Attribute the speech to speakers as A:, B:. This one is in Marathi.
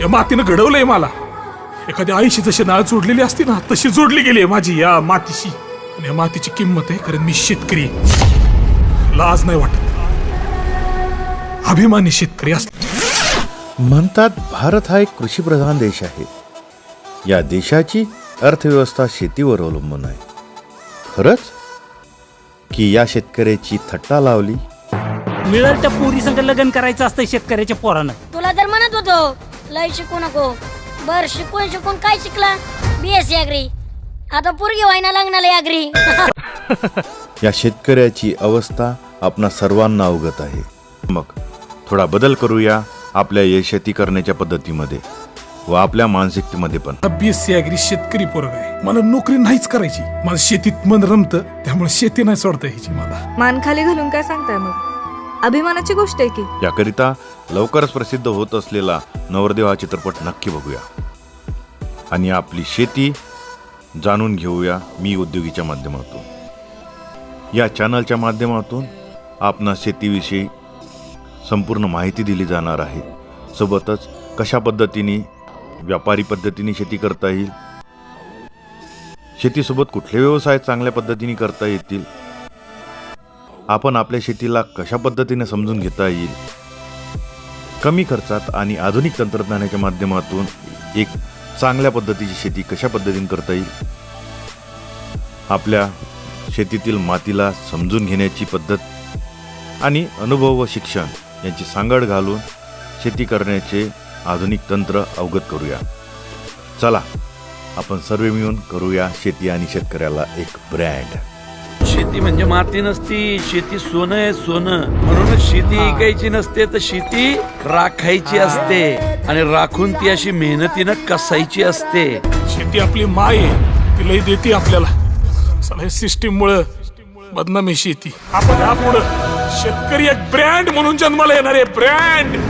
A: या मातीनं घडवलंय मला. एखाद्या आईशी जशी नाळ जोडलेली असते ना तशी जोडली गेली माझी या मातीशी. आणि या मातीची किंमत आहे कारण मी शेतकरी. लाज नाही वाटत, अभिमानी शेतकरी असतो.
B: म्हणतात भारत हा एक कृषीप्रधान देश आहे. या देशाची अर्थव्यवस्था शेतीवर अवलंबून आहे. खरंच की या शेतकऱ्याची थट्टा लावली?
C: मिळेल त्या पोरी संग लग्न करायचं असतं शेतकऱ्याच्या पोरानं.
D: तुला तर म्हणत होतो लय शिकू नको. बर शिकून शिकून काय शिकला? BSc agree. आता पोरगी व्हायना लग्नाला अग्री.
B: या शेतकऱ्याची अवस्था आपणा सर्वांना अवगत आहे. मग थोडा बदल करूया आपल्या या शेती करण्याच्या पद्धतीमध्ये व आपल्या मानसिकतेमध्ये पण.
A: BSc अग्री शेतकरी पोरग आहे. मला नोकरी नाहीच करायची. मला शेतीत मन रमतं, त्यामुळे शेती नाही सोडता यायची मला.
E: मान खाली घालून काय सांगताय मग? अभिमानाची गोष्ट आहे की.
B: याकरिता लवकरच प्रसिद्ध होत असलेला नवरदेव हा चित्रपट नक्की बघूया आणि आपली शेती जाणून घेऊया मी उद्योगीच्या माध्यमातून. या चॅनलच्या माध्यमातून आपणा शेतीविषयी संपूर्ण माहिती दिली जाणार आहे. सोबतच कशा पद्धतीने व्यापारी पद्धतीने शेती करता येईल, शेतीसोबत कुठले व्यवसाय चांगल्या पद्धतीने करता येतील, आपण आपल्या शेतीला कशा पद्धतीने समजून घेता येईल, कमी खर्चात आणि आधुनिक तंत्रज्ञानाच्या माध्यमातून एक चांगल्या पद्धतीची शेती कशा पद्धतीने करता येईल, आपल्या शेतीतील मातीला समजून घेण्याची पद्धत आणि अनुभव व शिक्षण यांची सांगड घालून शेती करण्याचे आधुनिक तंत्र अवगत करूया. चला आपण सर्व मिळून करूया शेती आणि शेतकऱ्याला एक ब्रँड.
F: शेती म्हणजे माती नसती, शेती सोनं आहे सोनं. म्हणून शेती ऐकायची नसते तर शेती राखायची असते आणि राखून ती अशी मेहनतीनं कसायची असते.
A: शेती आपली माय आहे, ती लई देते आपल्याला. सगळ्या सिस्टीम मुळे बदनामी शेती. आपण यापुढे शेतकरी एक ब्रँड म्हणून जन्माला येणार आहे. ब्रँड.